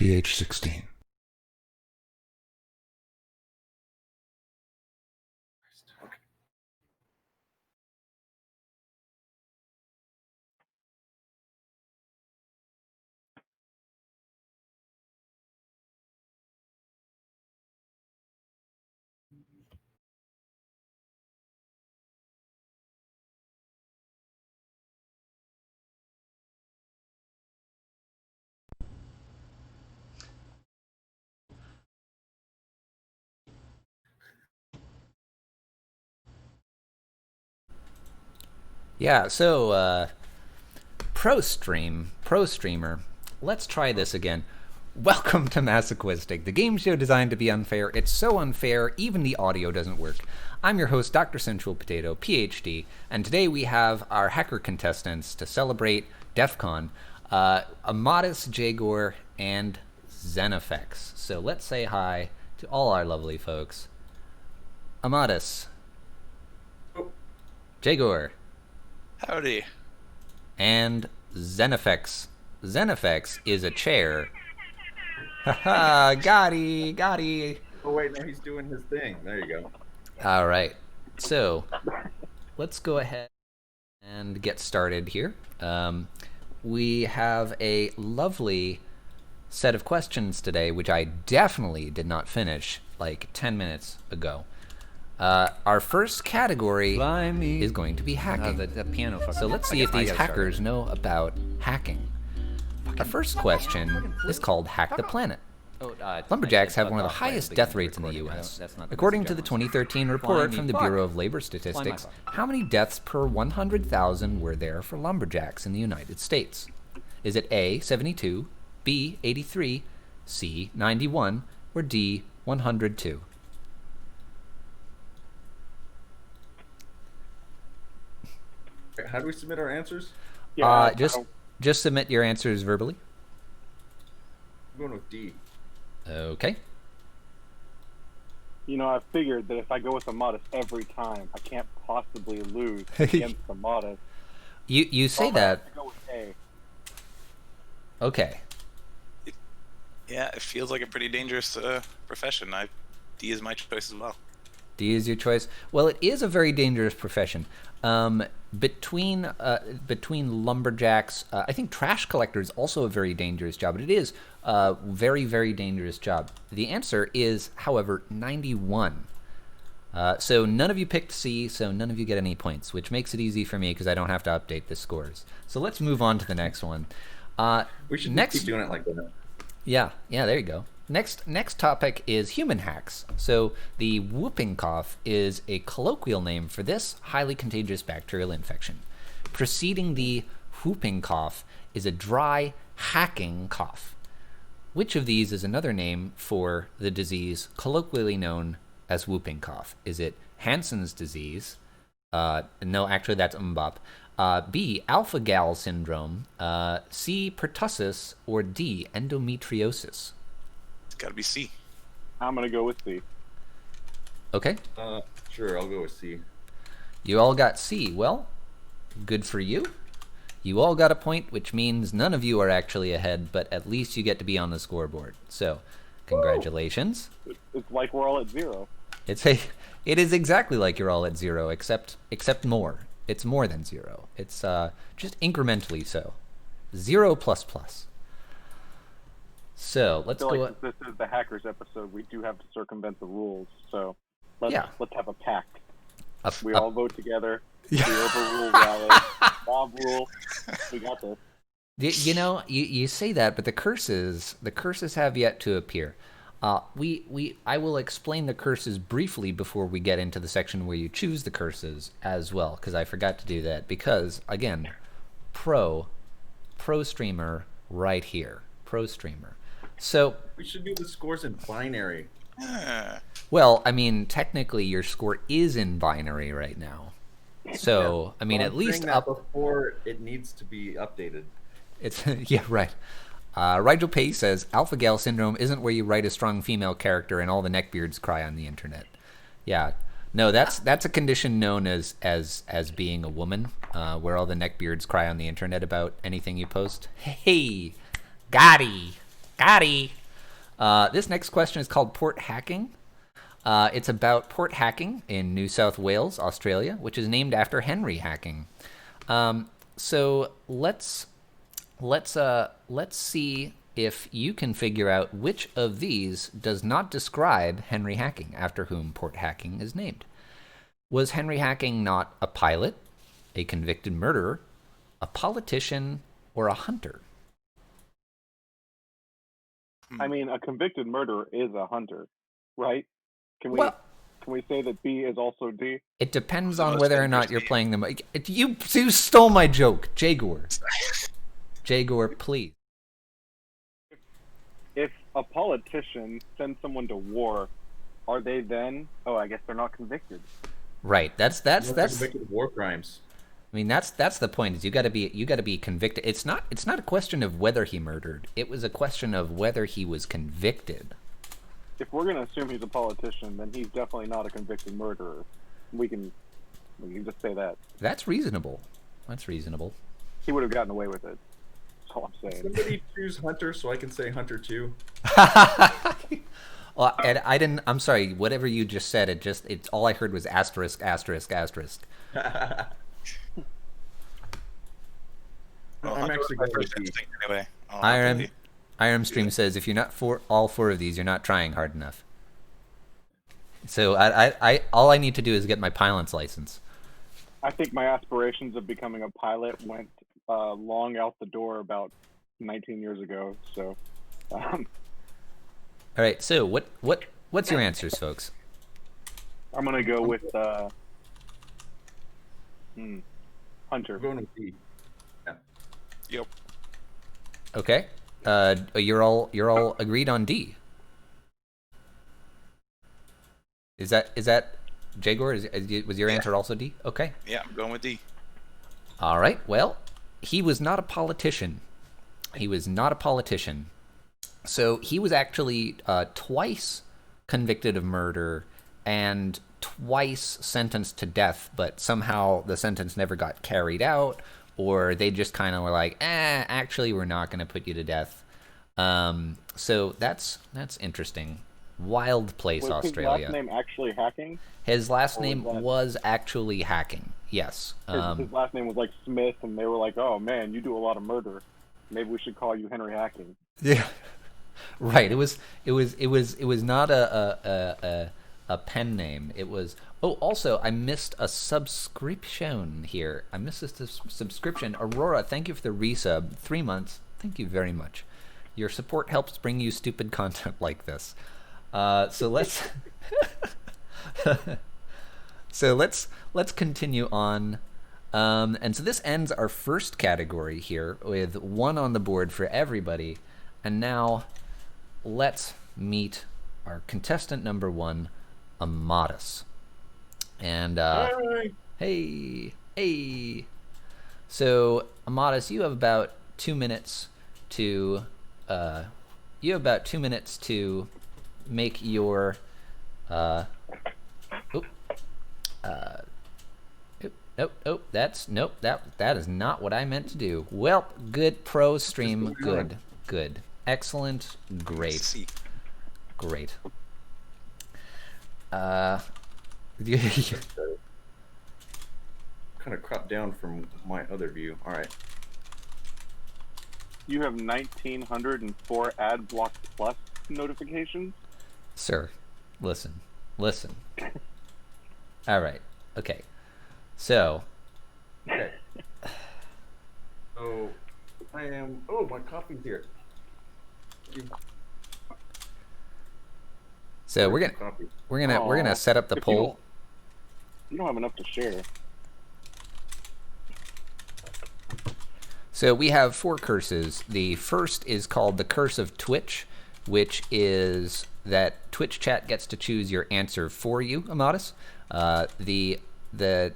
pH 16. Yeah, so pro streamer. Let's try this again. Welcome to Masoquiztic, the game show designed to be unfair. It's so unfair, even the audio doesn't work. I'm your host, Dr. Sensual Potato, PhD, and today we have our hacker contestants to celebrate DEFCON, Amatus, jgor, and Zenofex. So let's say hi to all our lovely folks. Amatus. jgor. Howdy. And Zenofex. Zenofex is a chair. Haha, got Oh wait, no, he's doing his thing. There you go. All right, so let's go ahead and get started here. We have a lovely set of questions today, which I definitely did not finish like 10 minutes ago. Our first category is going to be hacking. The piano. So let's see if these hackers know about hacking. Our first question is called Hack the Planet. Lumberjacks have one of the highest death rates in the U.S. According to the 2013 report from the Bureau of Labor Statistics, how many deaths per 100,000 were there for lumberjacks in the United States? Is it A, 72, B, 83, C, 91, or D, 102? How do we submit our answers? Just submit your answers verbally. I'm going with D. Okay. You know, I figured that if I go with Amatus every time, I can't possibly lose against Amatus. You say that. I have to go with A. Okay. Yeah, it feels like a pretty dangerous profession. D is my choice as well. D is your choice. Well, it is a very dangerous profession. Between lumberjacks, I think trash collector is also a very dangerous job, but it is a very, very dangerous job. The answer is, however, 91. So none of you picked C, so none of you get any points, which makes it easy for me because I don't have to update the scores. So let's move on to the next one. We should keep doing it like that. Yeah, there you go. Next topic is human hacks. So the whooping cough is a colloquial name for this highly contagious bacterial infection. Preceding the whooping cough is a dry, hacking cough. Which of these is another name for the disease colloquially known as whooping cough? Is it Hansen's disease? No, actually that's mbop. B, alpha-gal syndrome, C, pertussis, or D, endometriosis? It's got to be C. I'm going to go with C. Okay. Sure, I'll go with C. You all got C. Well, good for you. You all got a point, which means none of you are actually ahead, but at least you get to be on the scoreboard. So, congratulations. It's like we're all at 0. It is exactly like you're all at 0, except more. It's more than 0. It's just incrementally so. 0 plus plus. So let's go. Like this is the hackers episode. We do have to circumvent the rules. So let's have a pact. We all vote together. We overrule Raleigh. Mob rule. We got this. You know, you say that, but the curses have yet to appear. I will explain the curses briefly before we get into the section where you choose the curses as well, because I forgot to do that. Because again, pro streamer right here, pro streamer. So we should do the scores in binary. Well, I mean, technically your score is in binary right now. So I mean, at least up before it needs to be updated. It's yeah, right. Rigel Pay says alpha-gal syndrome isn't where you write a strong female character and all the neckbeards cry on the internet. Yeah, no, that's a condition known as being a woman, where all the neckbeards cry on the internet about anything you post. Hey, got Scotty. This next question is called port hacking. It's about port hacking in New South Wales, Australia, which is named after Henry Hacking. So let's see if you can figure out which of these does not describe Henry Hacking, after whom port hacking is named. Was Henry Hacking not a pilot, a convicted murderer, a politician, or a hunter? I mean, a convicted murderer is a hunter, right? Can we say that B is also D? It depends on whether or not you're playing them. You stole my joke, jgor. jgor, please. If a politician sends someone to war, are they then? Oh, I guess they're not convicted. Right. That's convicted of war crimes. I mean, that's the point. Is you got to be convicted. It's not a question of whether he murdered. It was a question of whether he was convicted. If we're gonna assume he's a politician, then he's definitely not a convicted murderer. We can just say that. That's reasonable. He would have gotten away with it. That's all I'm saying. Somebody choose Hunter so I can say Hunter too. Well, and I didn't. I'm sorry. Whatever you just said, it's all I heard was asterisk, asterisk, asterisk. Well, I'm actually going to be anyway. IRM Stream says if you're not for all four of these, you're not trying hard enough. So I all I need to do is get my pilot's license. I think my aspirations of becoming a pilot went long out the door about 19 years ago. So. All right. So what's your answers, folks? I'm gonna go with Hunter. I'm going with D. Yeah. Yep. Okay. You're all agreed on D. Is that jgor? Was your answer also D? Okay. Yeah, I'm going with D. All right. Well, he was not a politician. So he was actually twice convicted of murder and twice sentenced to death, but somehow the sentence never got carried out, or they just kind of were like, actually, we're not going to put you to death. So that's interesting. Wild place, was Australia. His last name actually Hacking? His last name was actually Hacking, yes. His last name was like Smith, and they were like, oh man, you do a lot of murder. Maybe we should call you Henry Hacking. Yeah. Right. It was not a pen name. It was. Oh, also, I missed a subscription here. I missed a subscription. Aurora, thank you for the resub. 3 months. Thank you very much. Your support helps bring you stupid content like this. So let's continue on. And so this ends our first category here with 1 on the board for everybody. And now let's meet our contestant number 1, Amatus. And hey. So Amatus, you have about 2 minutes to make your that is not what I meant to do. Well, good pro stream, good. Excellent, great. Kind of cropped down from my other view. All right. You have 1,904 ad block plus notifications? Sir, listen. All right. Okay. So. Okay. So, I am. Oh, my coffee's here. So we're gonna set up the poll. You don't have enough to share. So we have 4 curses. The first is called the Curse of Twitch, which is that Twitch chat gets to choose your answer for you, Amatus. The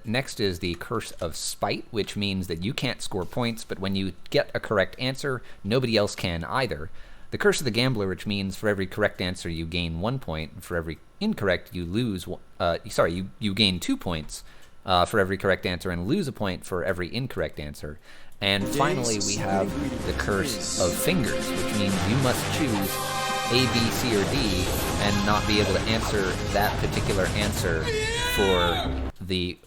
next is the Curse of Spite, which means that you can't score points, but when you get a correct answer, nobody else can either. The Curse of the Gambler, which means for every correct answer you gain 1 point, and for every incorrect you lose. You gain 2 points, for every correct answer and lose a point for every incorrect answer. And finally, we have the curse of fingers, which means you must choose A, B, C, or D and not be able to answer that particular answer for the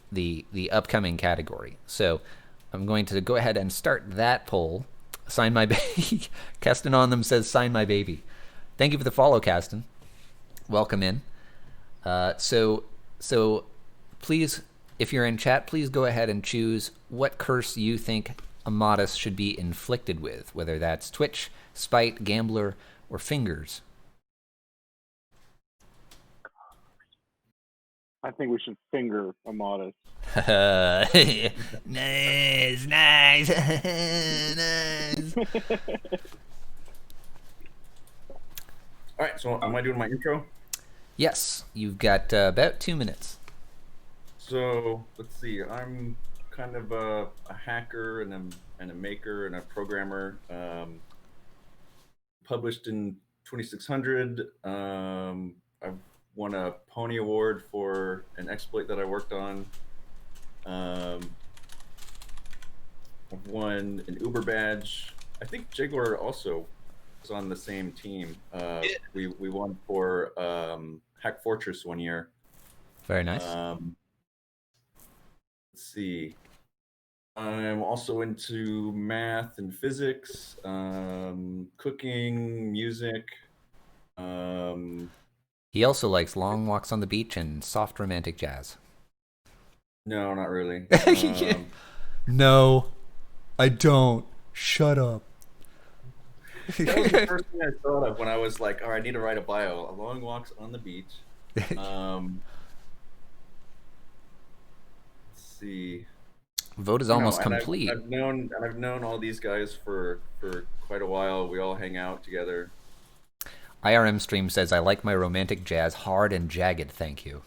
upcoming category. So I'm going to go ahead and start that poll. Sign my baby. Keston on them says, sign my baby. Thank you for the follow, Keston. Welcome in. So please, if you're in chat, please go ahead and choose what curse you think Amatus should be inflicted with, whether that's Twitch, Spite, Gambler, or Fingers. I think we should finger Amatus. Nice, nice, nice. All right, so am I doing my intro? Yes, you've got about 2 minutes. So let's see. I'm kind of a hacker and a maker and a programmer. Published in 2600. I've won a Pony Award for an exploit that I worked on. I've won an Uber badge. I think jgor also was on the same team. We won for Hack Fortress one year. Very nice. Let's see. I'm also into math and physics, cooking, music. He also likes long walks on the beach and soft romantic jazz. No, not really. No, I don't. Shut up. That was the first thing I thought of when I was like, all right, I need to write a bio. Long walks on the beach. Let's see. Vote is almost complete. I've known all these guys for quite a while. We all hang out together. IRM Stream says, I like my romantic jazz hard and jagged, thank you.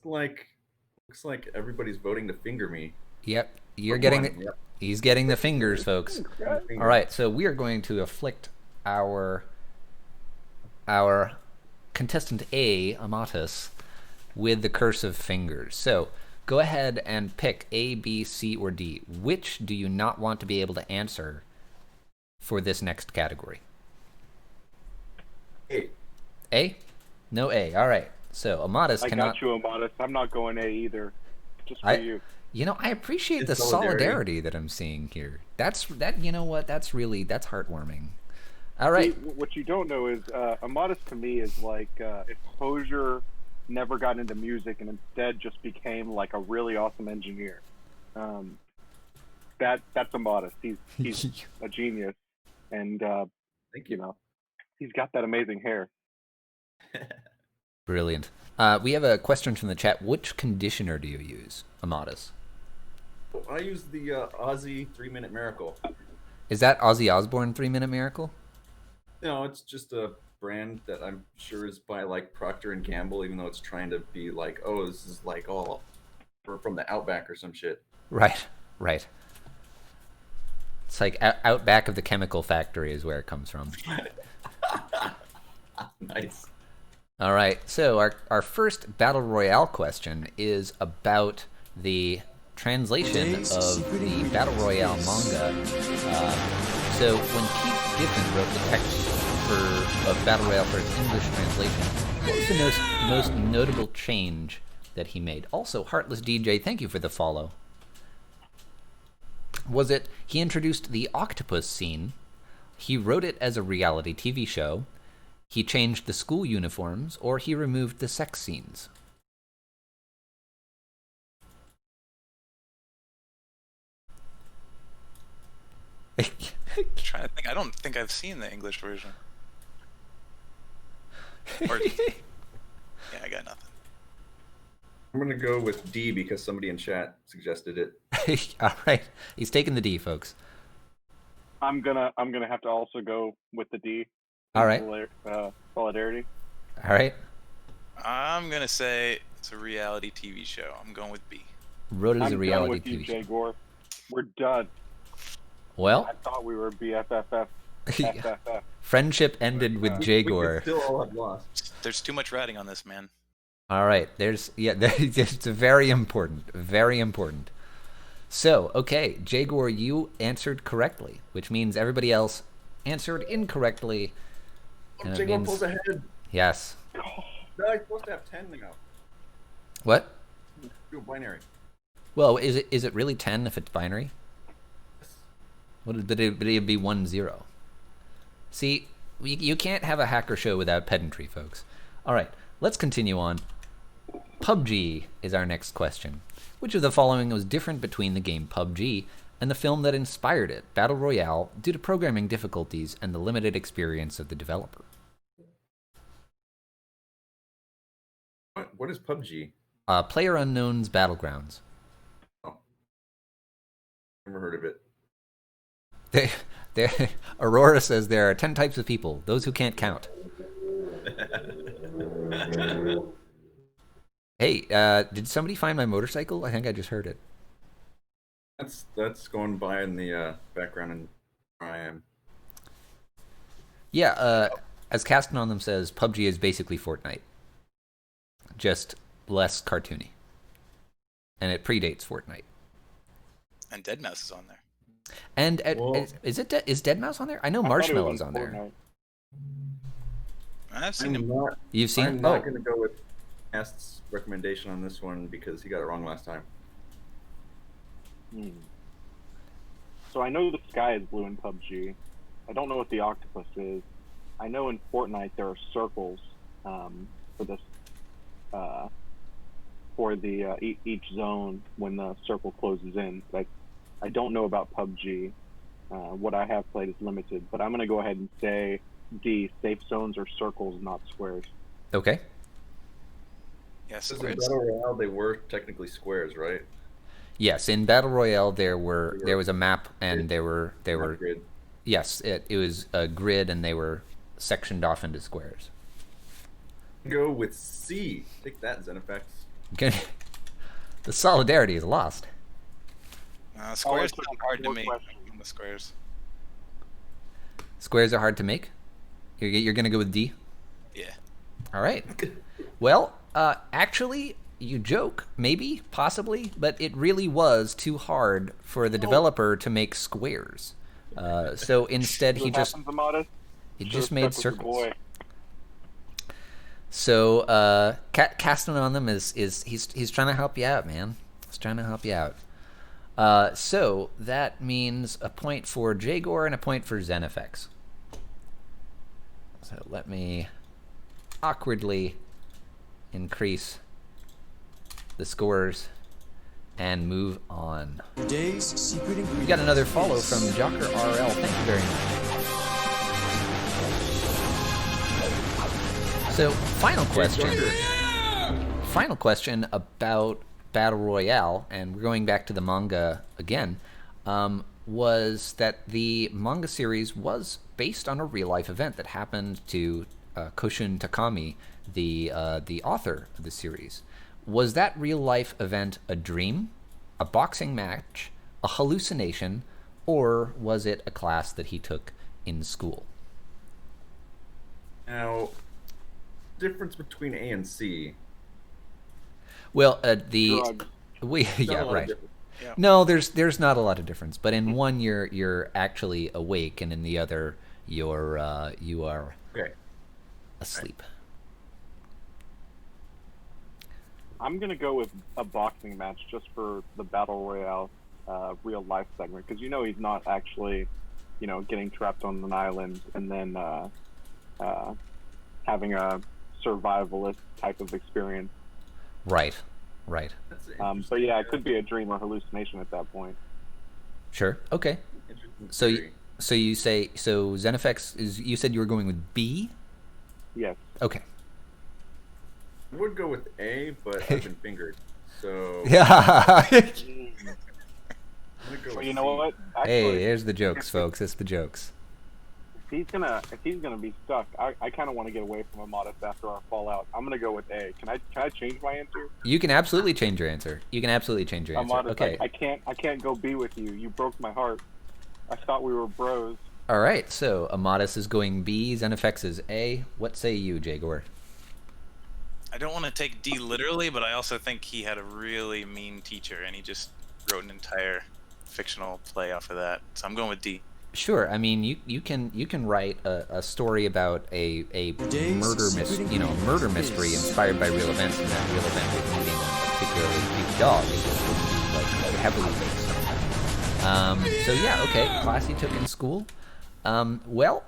Looks like everybody's voting to finger me. Yep, he's getting the fingers, folks. All right, so we are going to afflict our contestant A, Amatus, with the curse of fingers. So go ahead and pick A, B, C, or D. Which do you not want to be able to answer for this next category? A. A? No A. All right. So Amatus cannot... I got you, Amatus. I'm not going A either. Just for you. You know, I appreciate the solidarity that I'm seeing here. You know what? That's heartwarming. All right. See, what you don't know is Amatus to me is like if Hosier never got into music and instead just became like a really awesome engineer. That's Amatus. He's a genius, and he's got that amazing hair. Brilliant. We have a question from the chat. Which conditioner do you use, Amatus? I use the Aussie 3-Minute Miracle. Is that Ozzy Osbourne 3-Minute Miracle? No, it's just a brand that I'm sure is by like Procter and Gamble, even though it's trying to be like, oh, this is like all from the Outback or some shit. Right. It's like Outback of the chemical factory is where it comes from. Nice. All right, so our first Battle Royale question is about the translation of the Battle Royale manga. So when Keith Giffen wrote the text of Battle Royale for its English translation, what was the most notable change that he made? Also, Heartless DJ, thank you for the follow. Was it he introduced the octopus scene, he wrote it as a reality TV show, he changed the school uniforms, or he removed the sex scenes? Trying to think. I don't think I've seen the English version. Or, yeah, I got nothing. I'm gonna go with D because somebody in chat suggested it. All right, he's taking the D, folks. I'm gonna have to also go with the D. All right. Solidarity. All right. I'm gonna say it's a reality TV show. I'm going with B. Wrote it as a reality TV show. jgor. We're done. Well, I thought we were BFFF. FFF. Friendship ended with jgor. We still all have lost. There's too much writing on this, man. All right. It's very important. Very important. So, okay, jgor, you answered correctly, which means everybody else answered incorrectly. And it jgor means, pulls ahead. yes. No, I'm supposed to have 10 now. What? Do a binary. Well, is it really 10 if it's binary? What would it be 1-0? See, you can't have a hacker show without pedantry, folks. All right, let's continue on. PUBG is our next question. Which of the following was different between the game PUBG and the film that inspired it, Battle Royale, due to programming difficulties and the limited experience of the developer? What is PUBG? PlayerUnknown's Battlegrounds. Oh. Never heard of it. Aurora says there are 10 types of people, those who can't count. Hey, did somebody find my motorcycle? I think I just heard it. That's going by in the background and where I am. Yeah, as Casting on them says, PUBG is basically Fortnite. Just less cartoony. And it predates Fortnite. And Deadmau5 is on there. And is Deadmau5 on there? I know Marshmallow's on there. I've seen him. You've seen I'm him? not going to go with Cast's recommendation on this one because he got it wrong last time. So I know the sky is blue in PUBG. I don't know what the octopus is. I know in Fortnite there are circles for this for the each zone when the circle closes in. Like, I don't know about PUBG. What I have played is limited, but I'm going to go ahead and say D. Safe zones are circles, not squares. Okay. Yes, In Battle Royale, they were technically squares, right? Yes, in Battle Royale there was a map and there were Grid. yes, it was a grid and they were sectioned off into squares. Go with C. Take that, Zenofex. Okay. The solidarity is lost. Squares sound hard to make. The squares. Squares are hard to make? You're going to go with D? Yeah. All right. Well, actually, you joke, maybe, possibly, but it really was too hard for the developer to make squares. So instead, he just made circles. So casting on them is he's trying to help you out, man. He's trying to help you out. So that means a point for jgor and a point for Zenofex. So let me awkwardly increase the scores and move on. Today's secret ingredient. We got another follow from jgor RL. Thank you very much. So final question. Final question about Battle Royale, and we're going back to the manga again, was that the manga series was based on a real-life event that happened to Koshun Takami, the author of the series. Was that real-life event a dream, a boxing match, a hallucination, or was it a class that he took in school? Now, difference between A and C. Well, Drugs. Yeah, right. Yeah. No, there's not a lot of difference, but in one you're actually awake, and in the other you are asleep. I'm going to go with a boxing match just for the Battle Royale real life segment, because he's not actually, getting trapped on an island and then having a survivalist type of experience. Right. But yeah, it could be a dream or hallucination at that point. Sure. Okay. So you say Zenofex is. You said you were going with B. Yes. Okay. I would go with A, but I've been fingered. So Yeah. Well, you know what? Actually, Hey, here's the jokes, folks. It's the jokes. If he's gonna be stuck, I kind of want to get away from Amatus after our fallout. I'm gonna go with A. Can I change my answer? You can absolutely change your answer. Amatus, Okay. I can't go be with you. You broke my heart. I thought we were bros. All right. So Amatus is going B. Zenofex is A. What say you, jgor? I don't want to take D literally, but I also think he had a really mean teacher, and he just wrote an entire fictional play off of that. So I'm going with D. Sure. I mean, you can write a story about a murder mystery inspired by real events, and that real event was meeting a particularly cute dog. It would be like heavily based on that. So yeah, okay. Class he took in school. Well,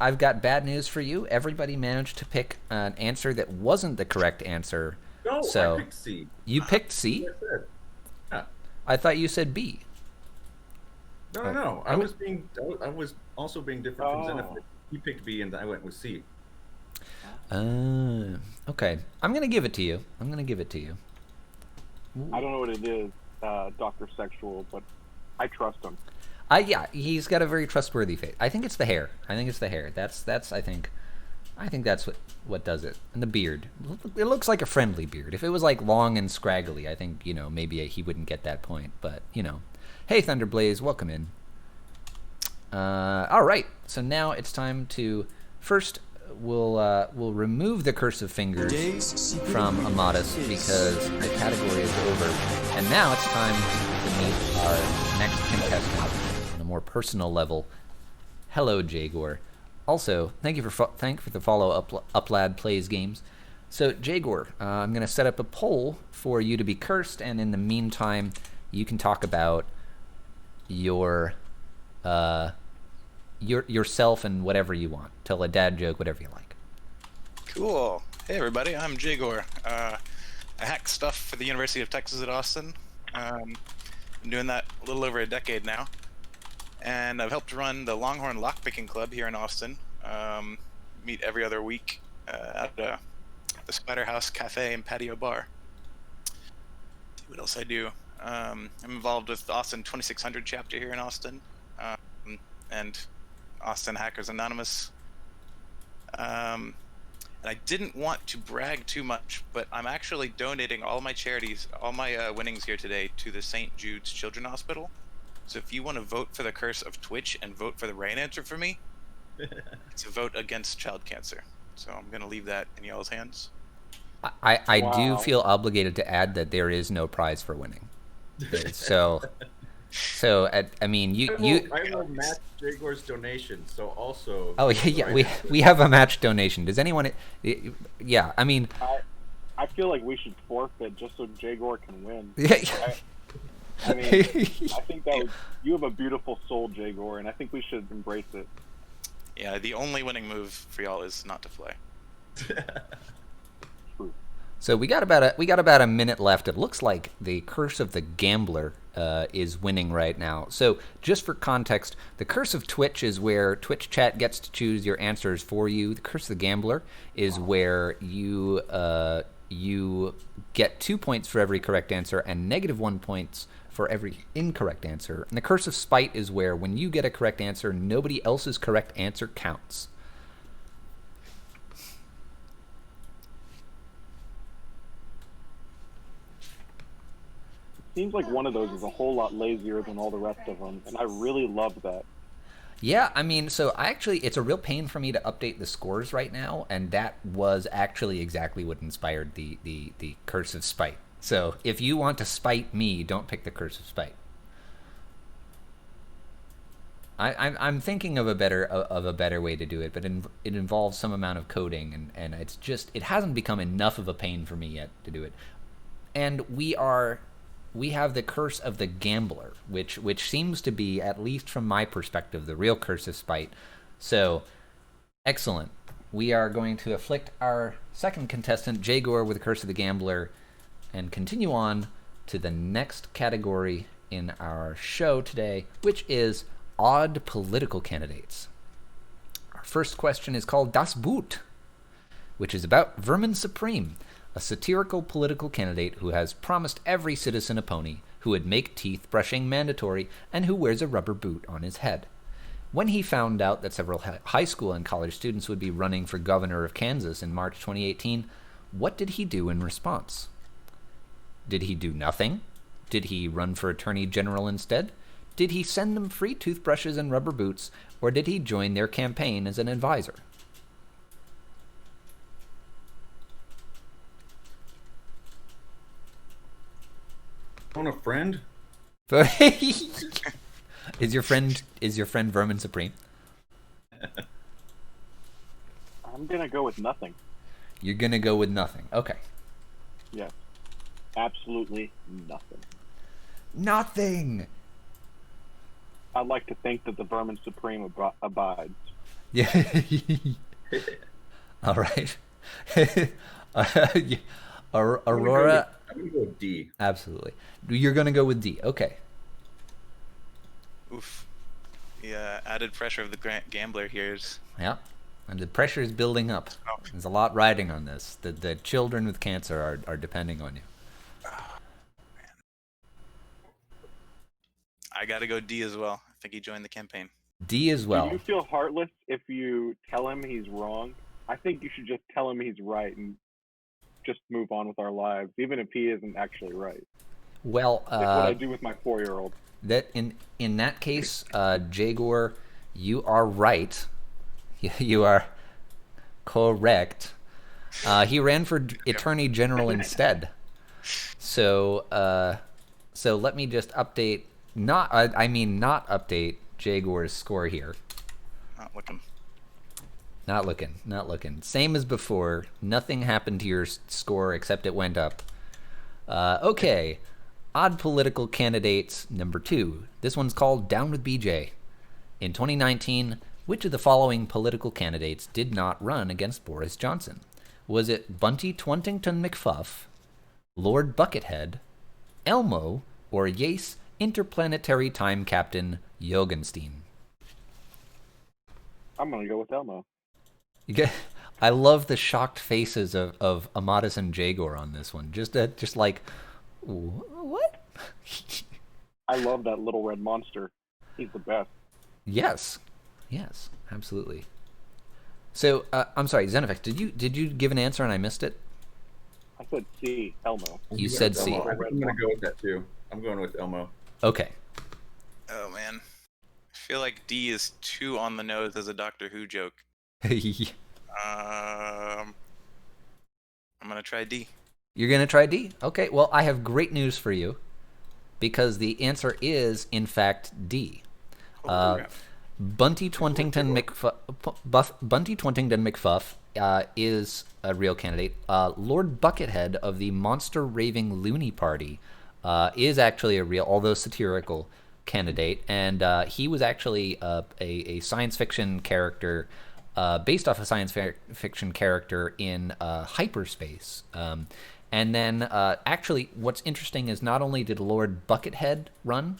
I've got bad news for you. Everybody managed to pick an answer that wasn't the correct answer. No, so I picked C. You picked C? Yeah. I thought you said B. No. I was also being different from Zenofex. He picked B, and I went with C. Okay. I'm gonna give it to you. I don't know what it is, Dr. Sexual, but I trust him. Yeah, he's got a very trustworthy face. I think it's the hair. That's I think that's what does it. And the beard. It looks like a friendly beard. If it was like long and scraggly, I think, maybe he wouldn't get that point. But, Hey Thunderblaze, welcome in. All right. So now it's time to first we'll remove the curse of fingers from Amatus because the category is over. And now it's time to meet our next contestant on a more personal level. Hello, jgor. Also, thank you for the follow. Uplad plays games. So, jgor, I'm going to set up a poll for you to be cursed, and in the meantime, you can talk about yourself and whatever you want. Tell a dad joke, whatever you like. Cool. Hey everybody, I'm jgor. I hack stuff for the University of Texas at Austin. Been doing that a little over a decade now. And I've helped run the Longhorn Lockpicking Club here in Austin. Meet every other week at the Spider House Cafe and Patio Bar. See what else I do. I'm involved with the Austin 2600 chapter here in Austin, and Austin Hackers Anonymous. And I didn't want to brag too much, but I'm actually donating all my charities, all my winnings here today to the St. Jude's Children's Hospital. So if you want to vote for the curse of Twitch and vote for the right answer for me, it's a vote against child cancer. So I'm going to leave that in y'all's hands. I do feel obligated to add that there is no prize for winning. So I mean, I will match jgor's donation. So also. Oh yeah, we have a match donation. Does anyone? Yeah, I mean. I feel like we should forfeit just so jgor can win. Yeah. I mean, I think that you have a beautiful soul, jgor, and I think we should embrace it. Yeah, the only winning move for y'all is not to fly. So we got about a minute left. It looks like the Curse of the Gambler is winning right now. So just for context, the Curse of Twitch is where Twitch chat gets to choose your answers for you. The Curse of the Gambler is where you get 2 points for every correct answer and -1 points for every incorrect answer. And the Curse of Spite is where when you get a correct answer, nobody else's correct answer counts. Seems like one of those is a whole lot lazier than all the rest of them, and I really love that. Yeah, I mean, so it's a real pain for me to update the scores right now, and that was actually exactly what inspired the Curse of Spite. So if you want to spite me, don't pick the Curse of Spite. I'm thinking of a better way to do it, but it involves some amount of coding, and it hasn't become enough of a pain for me yet to do it. And we have the Curse of the Gambler, which seems to be, at least from my perspective, the real Curse of Spite. So, excellent. We are going to afflict our second contestant, jgor, with the Curse of the Gambler, and continue on to the next category in our show today, which is odd political candidates. Our first question is called Das Boot, which is about Vermin Supreme, a satirical political candidate who has promised every citizen a pony, who would make teeth brushing mandatory, and who wears a rubber boot on his head. When he found out that several high school and college students would be running for governor of Kansas in March 2018, what did he do in response? Did he do nothing? Did he run for attorney general instead? Did he send them free toothbrushes and rubber boots, or did he join their campaign as an advisor? Want a friend? Is your friend Vermin Supreme? I'm gonna go with nothing. You're gonna go with nothing. Okay. Yes. Absolutely nothing. Nothing. I'd like to think that the Vermin Supreme abides. Yeah. All right. Aurora. I'm gonna go with D. Absolutely. You're gonna go with D. Okay. Oof. The added pressure of the gambler here is... Yeah. And the pressure is building up. Oh. There's a lot riding on this. The children with cancer are depending on you. I gotta go D as well. I think he joined the campaign. D as well. Do you feel heartless if you tell him he's wrong? I think you should just tell him he's right and just move on with our lives, even if he isn't actually right. Well, Like what I do with my 4-year-old. that in that case, jgor, you are right. You are correct. He ran for Attorney General instead. So let me just update. Not update jgor's score here. Not looking. Not looking. Same as before. Nothing happened to your score except it went up. Okay. Odd political candidates number 2. This one's called Down with BJ. In 2019, which of the following political candidates did not run against Boris Johnson? Was it Bunty Twuntington McFuff, Lord Buckethead, Elmo, or Yace Interplanetary Time Captain Jorgenstein? I'm gonna go with Elmo. I love the shocked faces of Amatus and jgor on this one. Just like, what? I love that little red monster. He's the best. Yes, absolutely. So I'm sorry, Zenofex. Did you give an answer and I missed it? I said C, Elmo. You said C. I'm gonna go with that too. I'm going with Elmo. Okay. Oh man, I feel like D is too on the nose as a Doctor Who joke. I'm gonna try D. You're gonna try D? Okay. Well, I have great news for you, because the answer is in fact D. Bunty Twuntington McFuff is a real candidate. Lord Buckethead of the Monster Raving Loony Party is actually a real, although satirical, candidate, and he was actually a science fiction character based off a science fiction character in hyperspace. And then actually what's interesting is not only did Lord Buckethead run,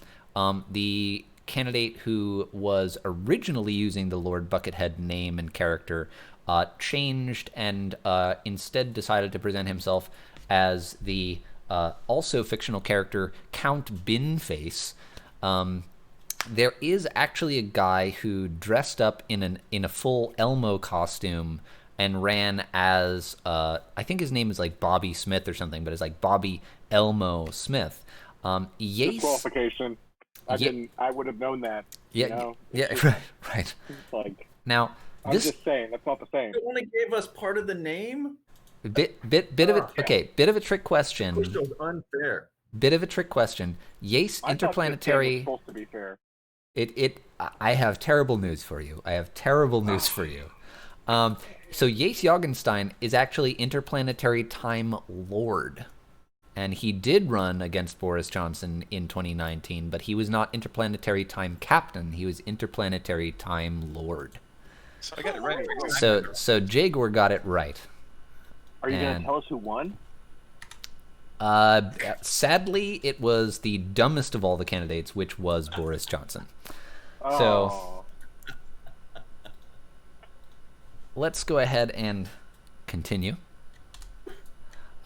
the candidate who was originally using the Lord Buckethead name and character changed and instead decided to present himself as the also fictional character Count Binface. There is actually a guy who dressed up in a full Elmo costume and ran as I think his name is like Bobby Smith or something, but it's like Bobby Elmo Smith. Yace. Disqualification. I would have known that. Yeah, you know? right. Like, now I'm just saying that's not the same. They only gave us part of the name. Bit of it. Okay, bit of a trick question. Which was unfair. Bit of a trick question. Yace Interplanetary. Was supposed to be fair. I have terrible news for you. So Yace Jorgenstein is actually Interplanetary Time Lord. And he did run against Boris Johnson in 2019, but he was not Interplanetary Time Captain. He was Interplanetary Time Lord. So I got it right. So jgor got it right. Are you going to tell us who won? Sadly, it was the dumbest of all the candidates, which was Boris Johnson. Oh. So let's go ahead and continue.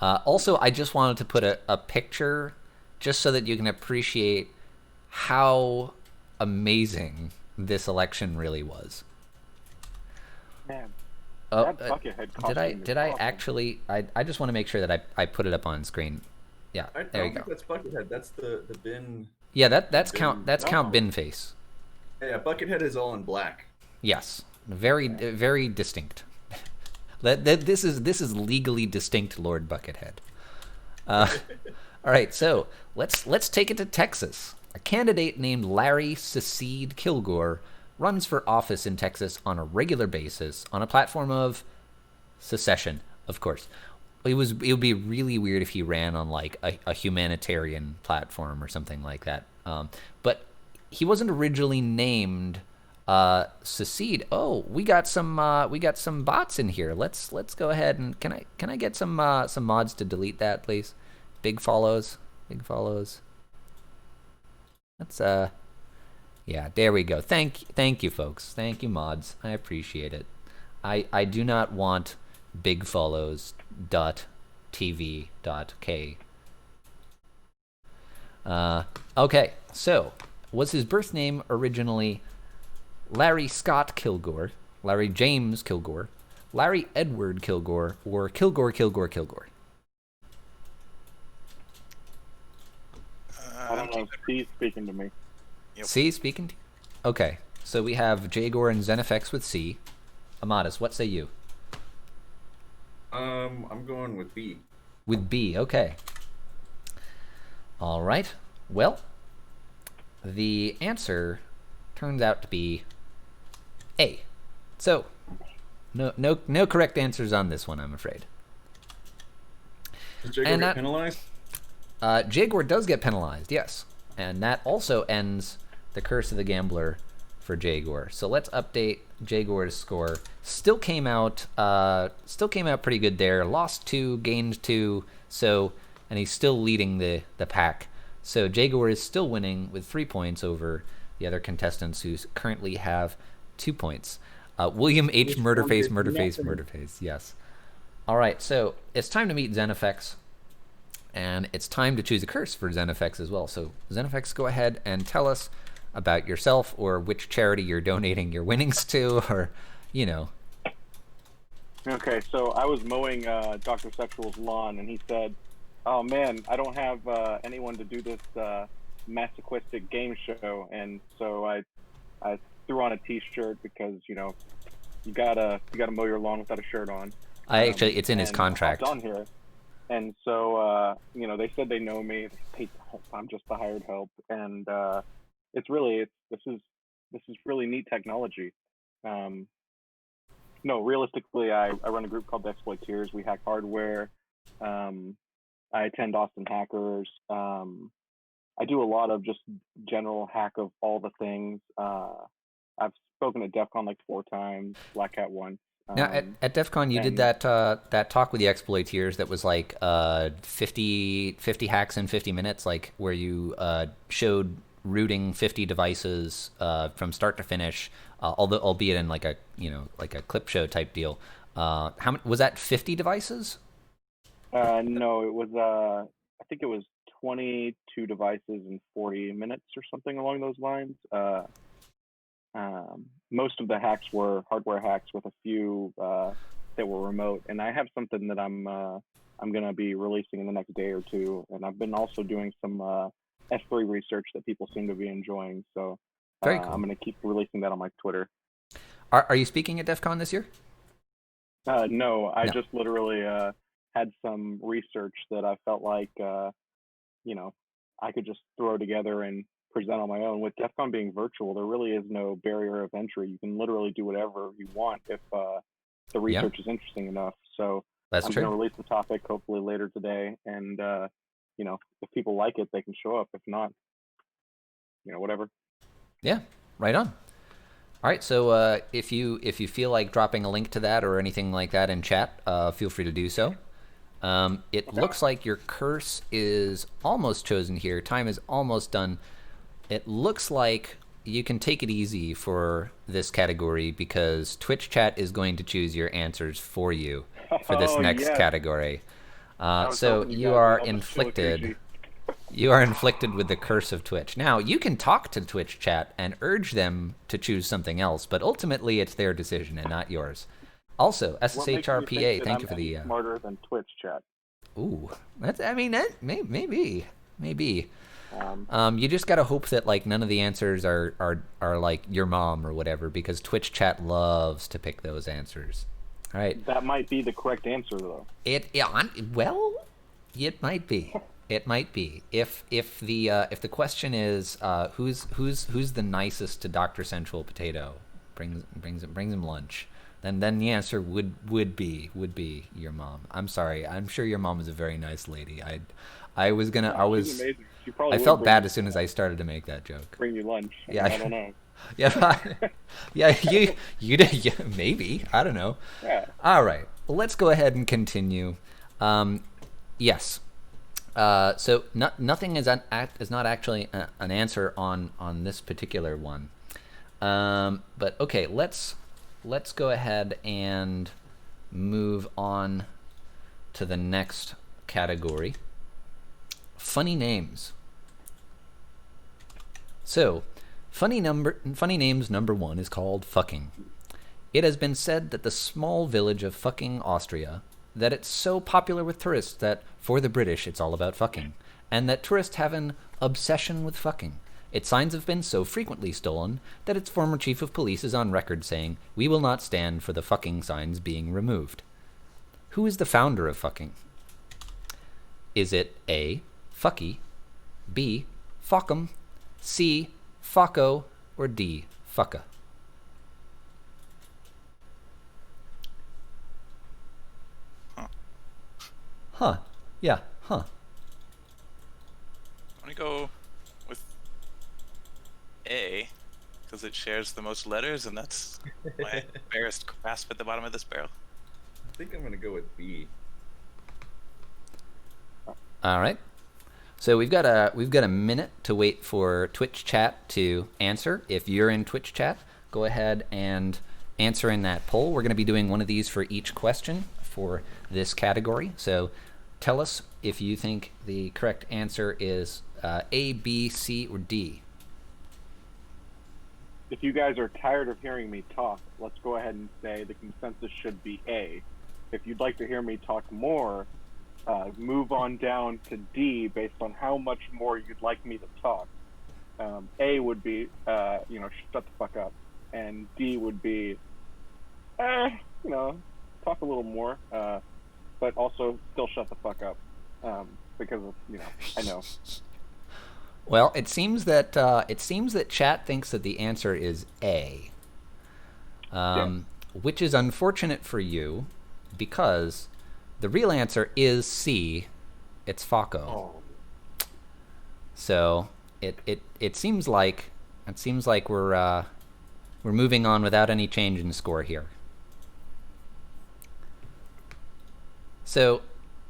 Also, I just wanted to put a picture just so that you can appreciate how amazing this election really was. Man. Did I actually? I just want to make sure that I put it up on screen. Yeah, there you go. That's Buckethead. That's the bin. Yeah, that's Count Oh. Binface. Yeah, Buckethead is all in black. Yes, very distinct. This is legally distinct, Lord Buckethead. All All right, so let's take it to Texas. A candidate named Larry Secede Kilgore runs for office in Texas on a regular basis on a platform of secession, of course. It would be really weird if he ran on like a humanitarian platform or something like that. But he wasn't originally named Secede. Oh, we got some bots in here. Let's go ahead and can I get some mods to delete that, please? Big follows. Let's yeah, there we go. Thank you, folks. Thank you, mods. I appreciate it. I do not want big follows .tv.k. Okay, so was his birth name originally Larry Scott Kilgore, Larry James Kilgore, Larry Edward Kilgore, or Kilgore? I don't know. C's speaking to me. Yep. C speaking to you? Okay, so we have jgor and Zenofex with C. Amatus, what say you? I'm going with B. With B, okay. All right. Well, the answer turns out to be A. So, no correct answers on this one, I'm afraid. Does jgor get penalized? jgor does get penalized, yes, and that also ends the curse of the gambler for jgor. So let's update jgor's score. Still came out pretty good there. Lost 2, gained 2. So, and he's still leading the pack. So jgor is still winning with 3 points over the other contestants who currently have 2 points. William H. Murderface. Yes. All right. So it's time to meet Zenofex. And it's time to choose a curse for Zenofex as well. So Zenofex, go ahead and tell us about yourself or which charity you're donating your winnings to, or, you know. Okay, so I was mowing Dr. Sexual's lawn, and he said, "Oh man, I don't have anyone to do this Masoquiztic game show," and so I threw on a T-shirt because you gotta mow your lawn without a shirt on. It's in his contract. On here. And so, they said they know me. I'm just the hired help, and this is really neat technology. No, realistically, I run a group called the Exploiteers. We hack hardware. I attend Austin Hackers. I do a lot of just general hack of all the things. I've spoken at DEFCON like 4 times, Black Hat once. Now, at DEFCON, you did that talk with the Exploiteers that was like 50 hacks in 50 minutes, like where you showed rooting 50 devices from start to finish, albeit in like a clip show type deal. How many, was that 50 devices? No, it was I think it was 22 devices in 40 minutes or something along those lines. Most of the hacks were hardware hacks with a few that were remote, and I have something that I'm gonna be releasing in the next day or 2, and I've been also doing some S3 research that people seem to be enjoying, so very cool. I'm gonna keep releasing that on my Twitter. Are you speaking at DEFCON this year? No, I just literally had some research that I felt like I could just throw together and present on my own. With DEFCON being virtual, there really is no barrier of entry. You can literally do whatever you want if the research is interesting enough. So I'm going to release the topic hopefully later today, and if people like it, they can show up. If not, whatever. Yeah, right on. All right, so if you feel like dropping a link to that or anything like that in chat, feel free to do so. It looks like your curse is almost chosen here. Time is almost done. It looks like you can take it easy for this category because Twitch chat is going to choose your answers for you for this next category. So you are inflicted. You are inflicted with the curse of Twitch. Now, you can talk to Twitch chat and urge them to choose something else, but ultimately it's their decision and not yours. Also, SSHRPA, thank you for the... smarter than Twitch chat. Ooh, maybe. You just gotta hope that like none of the answers are like your mom or whatever, because Twitch chat loves to pick those answers. All right. That might be the correct answer, though. It might be. It might be. If the question is who's the nicest to Dr. Sensual Potato, brings him lunch, then the answer would be your mom. I'm sorry. I'm sure your mom is a very nice lady. She's amazing. She probably I felt bad as soon as I started to make that joke. Bring you lunch. Yeah, I don't know. Yeah, you did. Yeah, maybe, I don't know. Yeah. All right, let's go ahead and continue. Yes. So nothing is not actually an answer on this particular one. But okay, let's go ahead and move on to the next category. Funny names. So, funny names number 1 is called fucking. It has been said that the small village of fucking Austria, that it's so popular with tourists that for the British it's all about fucking, and that tourists have an obsession with fucking. Its signs have been so frequently stolen that its former chief of police is on record saying, "We will not stand for the fucking signs being removed." Who is the founder of fucking? Is it A, fucky, B, fuckum, C, fucko, or D, fucka? Huh. Yeah, huh. I'm going to go with A, because it shares the most letters, and that's my barest grasp at the bottom of this barrel. I think I'm going to go with B. All right. So we've got a minute to wait for Twitch chat to answer. If you're in Twitch chat, go ahead and answer in that poll. We're going to be doing one of these for each question for this category. So tell us if you think the correct answer is A, B, C, or D. If you guys are tired of hearing me talk, let's go ahead and say the consensus should be A. If you'd like to hear me talk more, move on down to D based on how much more you'd like me to talk. A would be, shut the fuck up. And D would be, talk a little more, but also still shut the fuck up. Because of, I know. Well, it seems that chat thinks that the answer is A, which is unfortunate for you, because the real answer is C. It's Faco. Oh. So it seems like we're moving on without any change in score here. So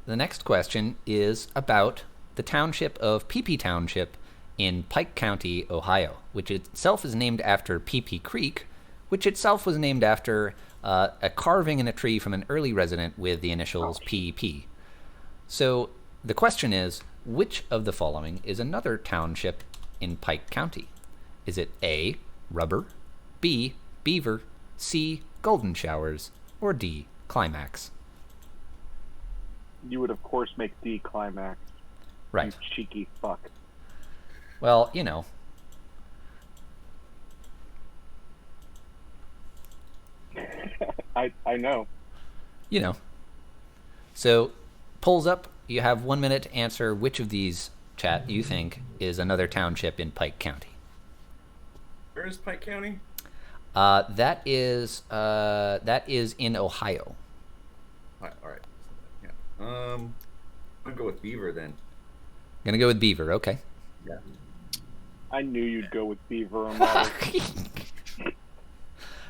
the next question is about the township of Pee Township in Pike County, Ohio, which itself is named after Pee Creek, which itself was named after a carving in a tree from an early resident with the initials PP. So the question is, which of the following is another township in Pike County? Is it A, Rubber, B, Beaver, C, Golden Showers, or D, Climax? You would, of course, make D Climax. Right. You cheeky fuck. Well, I know. So, polls up. You have 1 minute to answer which of these, chat, you think is another township in Pike County. Where is Pike County? That is in Ohio. All right. Yeah. I'm gonna go with Beaver then. Gonna go with Beaver. Okay. Yeah. I knew you'd go with Beaver. On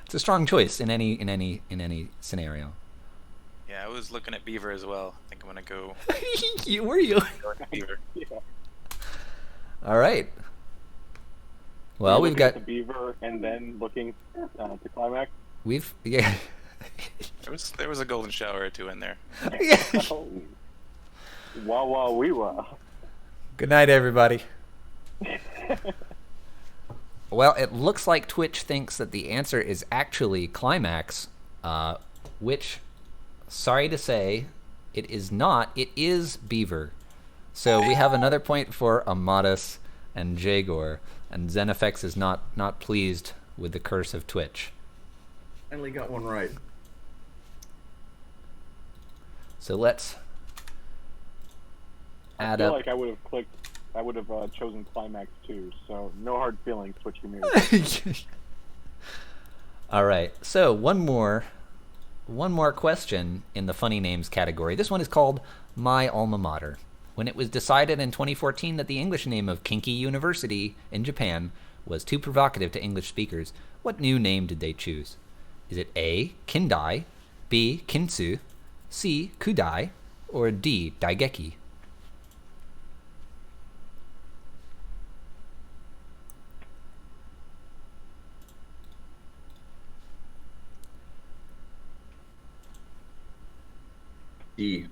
It's a strong choice in any scenario. Yeah, I was looking at Beaver as well. I think I'm gonna go. Were you? Go with Beaver. Yeah. All right. Well, we've got the Beaver and then looking to Climax. Yeah. There was a golden shower or two in there. Oh. Wah wah wee wah. Good night, everybody. Well, it looks like Twitch thinks that the answer is actually Climax, which, sorry to say, it is not. It is Beaver. So we have another point for Amatus and jgor, and Zenofex is not pleased with the curse of Twitch. Finally got one right. So let's add feel up. like I would have chosen Climax too. So no hard feelings. Switch community. All right. So one more question in the funny names category. This one is called My Alma Mater. When it was decided in 2014 that the English name of Kinki University in Japan was too provocative to English speakers, what new name did they choose? Is it A, Kindai, B, Kintsu, C, Kudai, or D, Daigeki? E.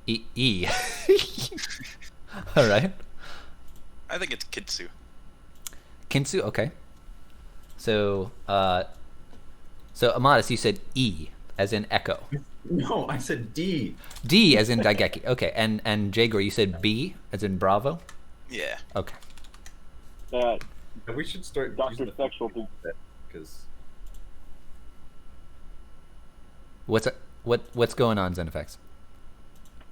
E. All right. I think it's Kitsu. Kintsu, okay. So Amatus, you said E, as in echo. No, I said D. D, as in Daigeki. Okay, and jgor, you said B, as in Bravo? Yeah. Okay. We should start Dr. using Sexual because What's going on, Zenofex?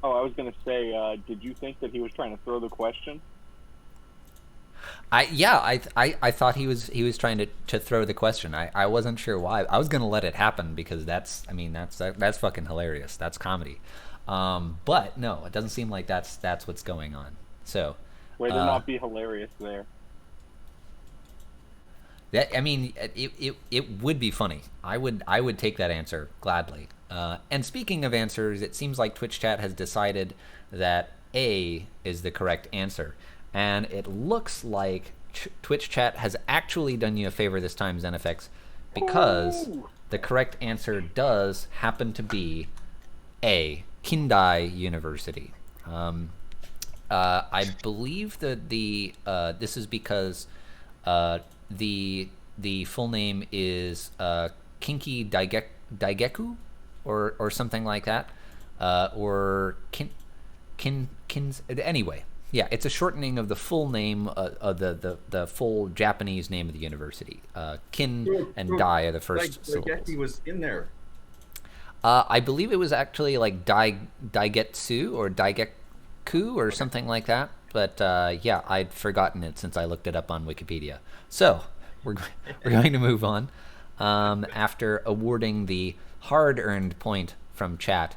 Oh, I was gonna say, did you think that he was trying to throw the question? I thought he was trying to throw the question. I wasn't sure why. I was gonna let it happen because that's fucking hilarious. That's comedy. But no, it doesn't seem like that's what's going on. So Way to not be hilarious there. That, I mean, it would be funny. I would take that answer gladly. And speaking of answers, it seems like Twitch chat has decided that A is the correct answer, and it looks like Twitch chat has actually done you a favor this time, Zenofex, because the correct answer does happen to be A, Kindai University. I believe that this is because the full name is Kinki Daigeku or something like that, or anyway. Yeah, it's a shortening of the full name of the full Japanese name of the university. Kin and Dai are the first syllables. Daigeki was in there. I believe it was actually like Daigetsu or Daigeku or something like that. But yeah, I'd forgotten it since I looked it up on Wikipedia. So we're going to move on after awarding the hard-earned point from chat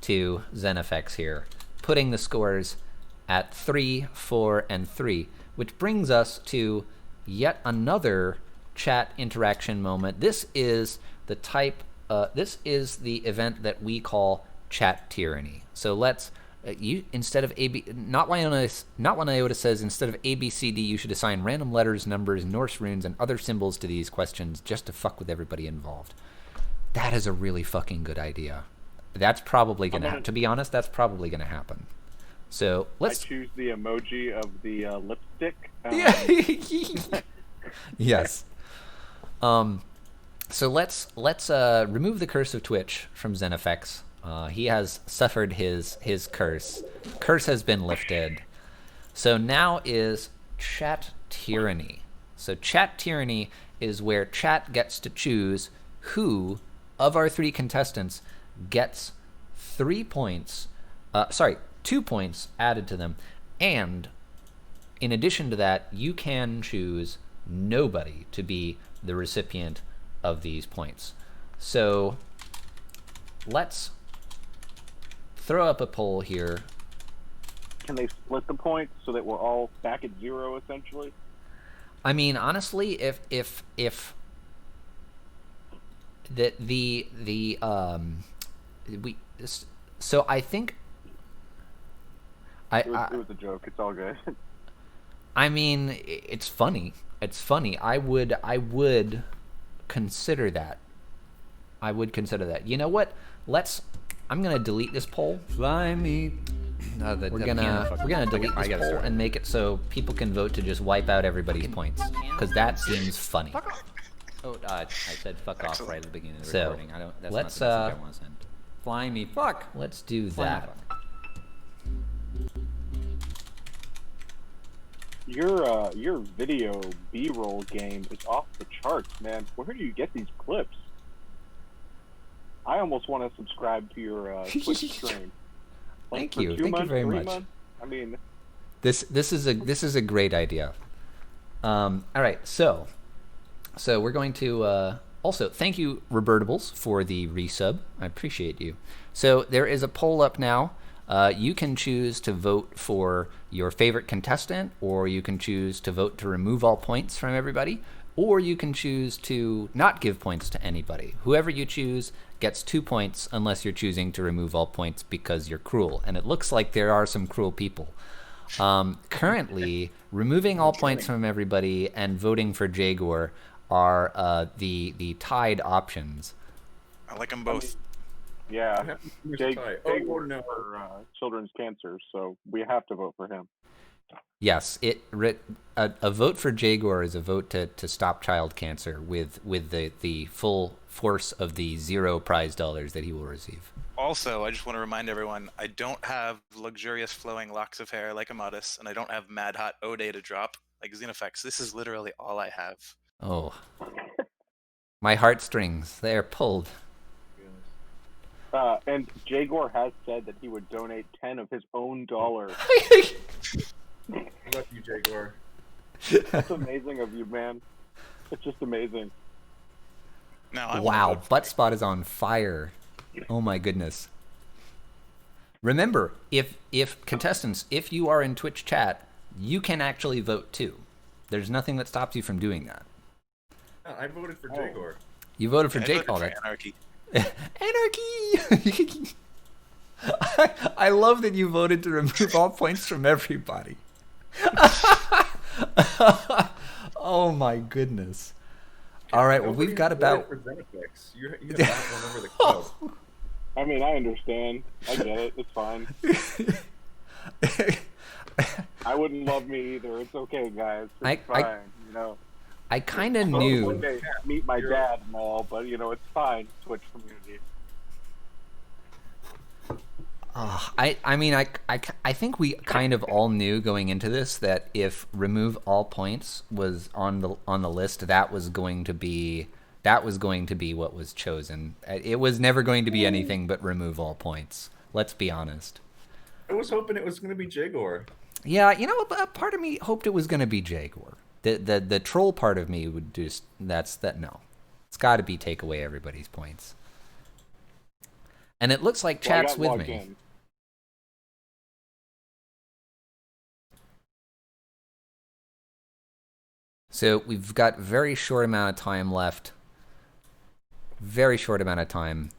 to Zenofex here, putting the scores at 3, 4, and 3, which brings us to yet another chat interaction moment. This is the the event that we call chat tyranny. So let's instead of not one iota says instead of A, B, C, D, you should assign random letters, numbers, Norse runes, and other symbols to these questions just to fuck with everybody involved. That is a really fucking good idea. That's probably gonna to be honest, that's probably gonna happen. So let's choose the emoji of the lipstick. Yes. So let's remove the curse of Twitch from Zenofex. He has suffered his curse. Curse has been lifted. So now is chat tyranny. So chat tyranny is where chat gets to choose who of our 3 contestants gets 2 points added to them, and in addition to that, you can choose nobody to be the recipient of these points. So let's throw up a poll here. Can they split the points so that we're all back at 0 essentially? I mean, honestly, if so I think it was a joke. It's all good. I mean, it's funny. It's funny. I would consider that. I would consider that. You know what? I'm gonna delete this poll. Fly me. We're gonna delete this poll and make it so people can vote to just wipe out everybody's points, because that seems funny. Oh, I said fuck off right at the beginning of the So, recording. That's let's, not the message I want to send. Fly me, fuck. Let's do Fly me, that. fuck. Your video B-roll game is off the charts, man. Where do you get these clips? I almost want to subscribe to your Twitch stream. Thank for you. 2 Thank you months, very 3 much. months? I mean, This is a great idea. All right, so we're going to also thank you, Robertables, for the resub. I appreciate you. So there is a poll up now. You can choose to vote for your favorite contestant, or you can choose to vote to remove all points from everybody, or you can choose to not give points to anybody. Whoever you choose gets 2 points unless you're choosing to remove all points because you're cruel. And it looks like there are some cruel people. Currently, removing all points from everybody and voting for jgor are the tied options. I like them both. yeah, Jake Oh worked no. for children's cancer, so we have to vote for him. Yes, a vote for jgor is a vote to stop child cancer with the full force of the 0 prize dollars that he will receive. Also, I just want to remind everyone, I don't have luxurious flowing locks of hair like Amatus, and I don't have mad hot Ode to drop like Zenofex. This is literally all I have. Oh. My heartstrings, they are pulled. And jgor has said that he would donate 10 of his own dollars. Love you, jgor. That's amazing of you, man. It's just amazing. Now, I Wow, Buttspot is on fire. Oh my goodness. Remember, if contestants, if you are in Twitch chat, you can actually vote too. There's nothing that stops you from doing that. Oh, I voted for jgor. You voted for I Jake. voted Oh, for that's Anarchy. Anarchy! I love that you voted to remove all points from everybody. Oh my goodness. All right, well, we've got about... For Zenofex. You have that one over the crowd. I mean, I understand. I get it. It's fine. I wouldn't love me either. It's okay, guys. It's fine. You know. I kind of One knew... day, meet my dad and all, but, you know, it's fine. Twitch community. I mean, I think we kind of all knew going into this that if remove all points was on the list, that was going to be what was chosen. It was never going to be anything but remove all points. Let's be honest. I was hoping it was going to be jgor. Yeah, you know, a part of me hoped it was going to be jgor. The troll part of me would just no. It's got to be take away everybody's points. And it looks like chat's with me. In. So we've got very short amount of time left. Very short amount of time.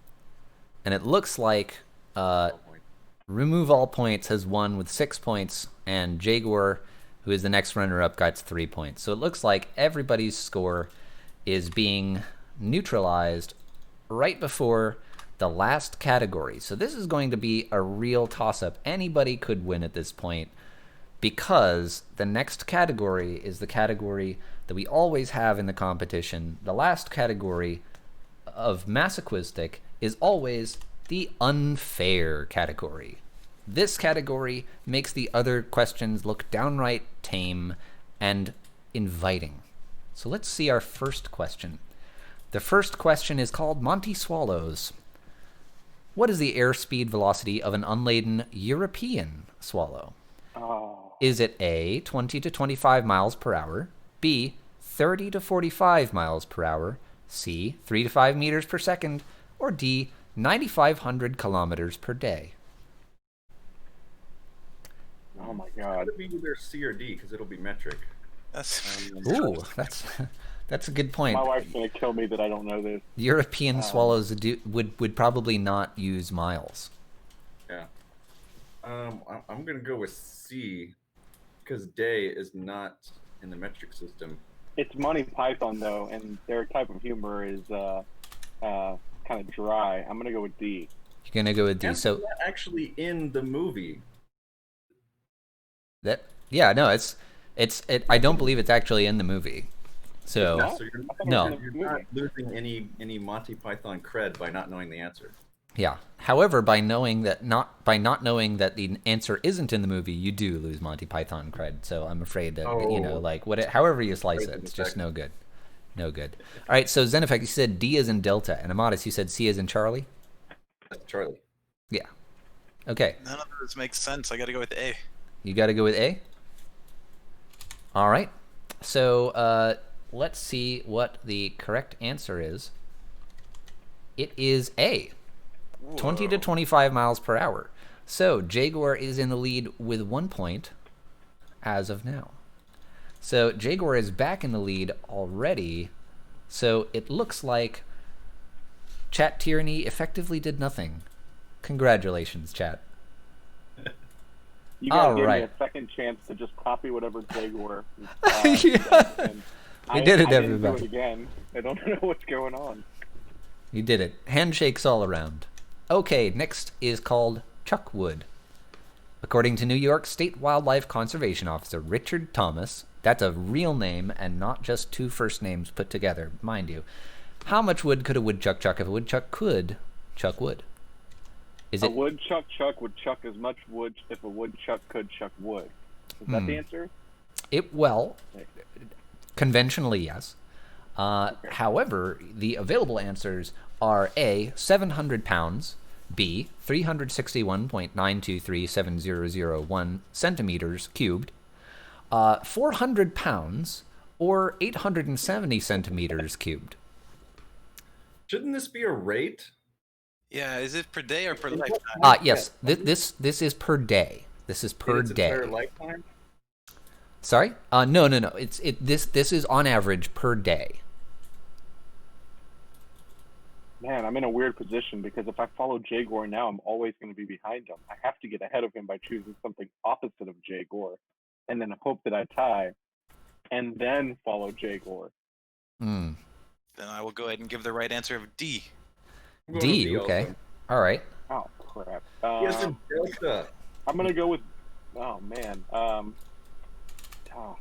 And it looks like Remove All Points has won with 6 points, and jgor, who is the next runner-up, got 3 points. So it looks like everybody's score is being neutralized right before the last category. So this is going to be a real toss-up. Anybody could win at this point, because the next category is the category that we always have in the competition. The last category of Masoquiztic is always the unfair category. This category makes the other questions look downright tame and inviting. So let's see our first question. The first question is called Monty Swallows. What is the airspeed velocity of an unladen European swallow? Is it A, 20 to 25 miles per hour, B, 30 to 45 miles per hour, C, 3 to 5 meters per second, or D, 9,500 kilometers per day? Oh my God! It'll be either C or D because it'll be metric. Ooh, that's a good point. My wife's gonna kill me that I don't know this. European swallows would probably not use miles. Yeah. I'm gonna go with C because day is not in the metric system. It's Monty Python though, and their type of humor is kind of dry. I'm gonna go with D. You're gonna go with D. And So not actually in the movie. I don't believe it's actually in the movie. So No? So No. you're not losing any Monty Python cred by not knowing the answer. yeah. However, by not knowing that the answer isn't in the movie, you do lose Monty Python cred. So I'm afraid that however you slice it, it's just no good. No good. All right. So Zenofex, you said D is in Delta, and Amatus, you said C is in Charlie. That's Charlie. Yeah. Okay. None of this makes sense. I got to go with A. You got to go with A? All right. So let's see what the correct answer is. It is A. Whoa. 20 to 25 miles per hour. So jgor is in the lead with 1 point as of now. So jgor is back in the lead already. So it looks like Chat Tyranny effectively did nothing. Congratulations, chat. You guys gave right. me a second chance to just copy whatever jgor. Yeah. We did it, I didn't everybody. do it again. I don't know what's going on. You did it. Handshakes all around. Okay, next is called Chuckwood. According to New York State Wildlife Conservation Officer Richard Thomas, that's a real name and not just two first names put together, mind you. How much wood could a woodchuck chuck if a woodchuck could chuck wood? Is A it woodchuck chuck would chuck as much wood if a woodchuck could chuck wood. Is that the answer? well, conventionally yes. However, the available answers are A, 700 pounds, B, 361.9237001 centimeters cubed, 400 pounds, or 870 centimeters cubed. Shouldn't this be a rate? Yeah, is it per day or per lifetime? Yes, this is per day. This is per Its day. entire lifetime? Sorry? No. This is on average per day. Man, I'm in a weird position because if I follow jgor now, I'm always going to be behind him. I have to get ahead of him by choosing something opposite of jgor, and then hope that I tie, and then follow jgor. Hmm. Then I will go ahead and give the right answer of D. I'm going with D, D okay. also. All right. Oh crap! Yes, in Delta. I'm gonna go with. Oh man. I'm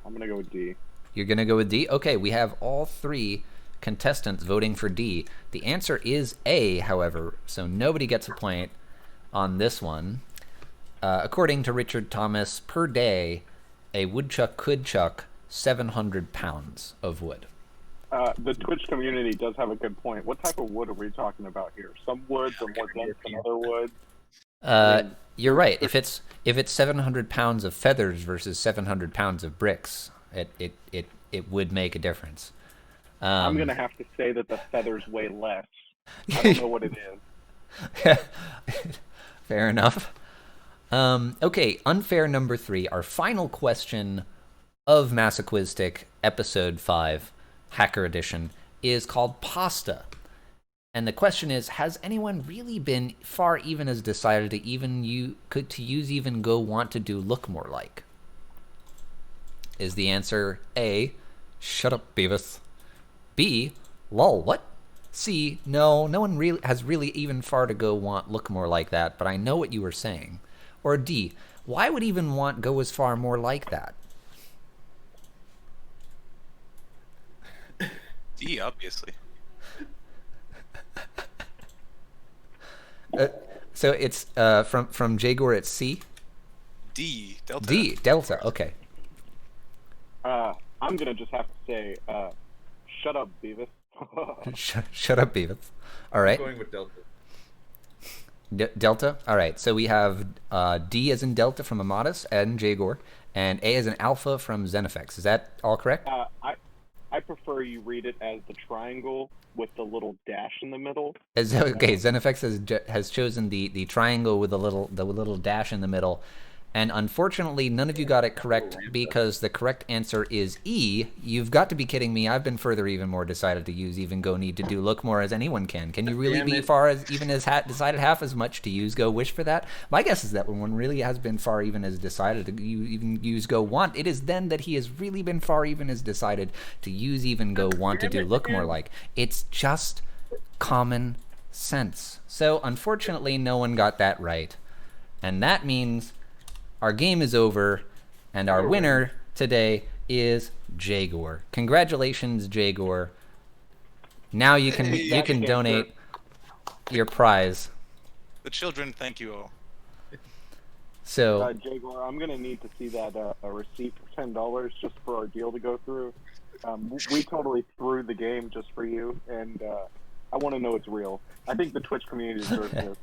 gonna go with D. You're going to go with D? Okay, we have all three contestants voting for D. The answer is A, however, so nobody gets a point on this one. According to Richard Thomas, per day, a woodchuck could chuck 700 pounds of wood. The Twitch community does have a good point. What type of wood are we talking about here? Some woods are more dense than other woods. You're right. If it's 700 pounds of feathers versus 700 pounds of bricks, it would make a difference. I'm gonna have to say that the feathers weigh less. I don't know what it is. Fair enough. Okay, unfair number 3. Our final question of Masoquiztic episode 5, Hacker Edition, is called Pasta. And the question is, has anyone really been far even as decided to use even go want to do look more like? Is the answer A, shut up Beavis, B, lol, what? C, no one really has really even far to go want look more like that, but I know what you were saying. Or D, why would even want go as far more like that? D, obviously. So it's from jgor it's C? D, Delta. D, Delta, okay. I'm gonna just have to say, shut up, Beavis. Shut up, Beavis. All right. I'm going with Delta. Delta? All right. So we have D as in Delta from Amatus and jgor, and A as in Alpha from Zenofex. Is that all correct? I prefer you read it as the triangle with the little dash in the middle. Okay, Zenofex has chosen the triangle with the little dash in the middle. And unfortunately, none of you got it correct because the correct answer is E. You've got to be kidding me. I've been further even more decided to use even go need to do look more as anyone can. Can you really be far as even as decided half as much to use go wish for that? My guess is that when one really has been far even as decided to even use go want, it is then that he has really been far even as decided to use even go want to do look more like. It's just common sense. So unfortunately, no one got that right. And that means our game is over, and our winner today is jgor. Congratulations, jgor. Now you can donate your prize. The children thank you all. So, jgor, I'm gonna need to see that a receipt for $10 just for our deal to go through. We totally threw the game just for you, and I want to know it's real. I think the Twitch community deserves this.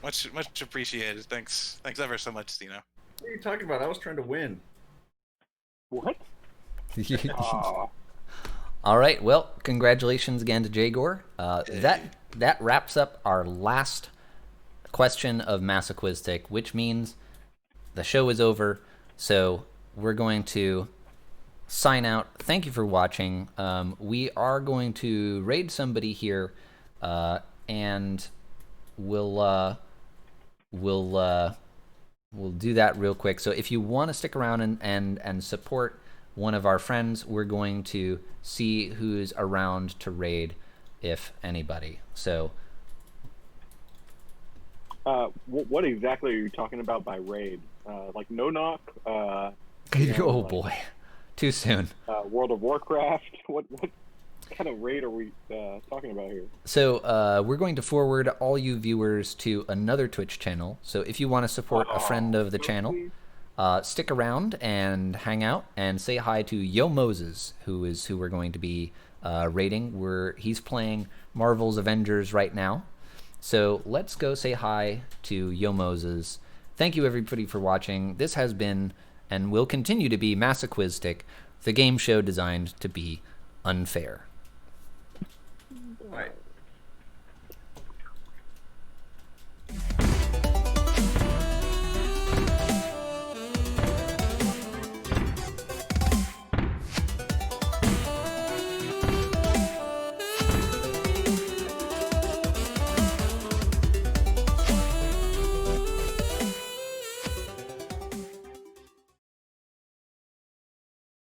Much appreciated. Thanks ever so much, Dino. What are you talking about? I was trying to win. What? Aw. All right. Well, congratulations again to jgor. That wraps up our last question of Masoquiztic, which means the show is over. So we're going to sign out. Thank you for watching. We are going to raid somebody here, and we'll do that real quick. So if you want to stick around and support one of our friends, we're going to see who's around to raid, if anybody. So what exactly are you talking about by raid? Like no knock? oh like, boy, too soon. World of Warcraft? What kind of raid are we talking about here? So we're going to forward all you viewers to another Twitch channel. So if you want to support a friend of the channel, stick around and hang out and say hi to Yo Moses, who we're going to be raiding. He's playing Marvel's Avengers right now. So let's go say hi to Yo Moses. Thank you everybody for watching. This has been and will continue to be Masoquiztic, the game show designed to be unfair. All right.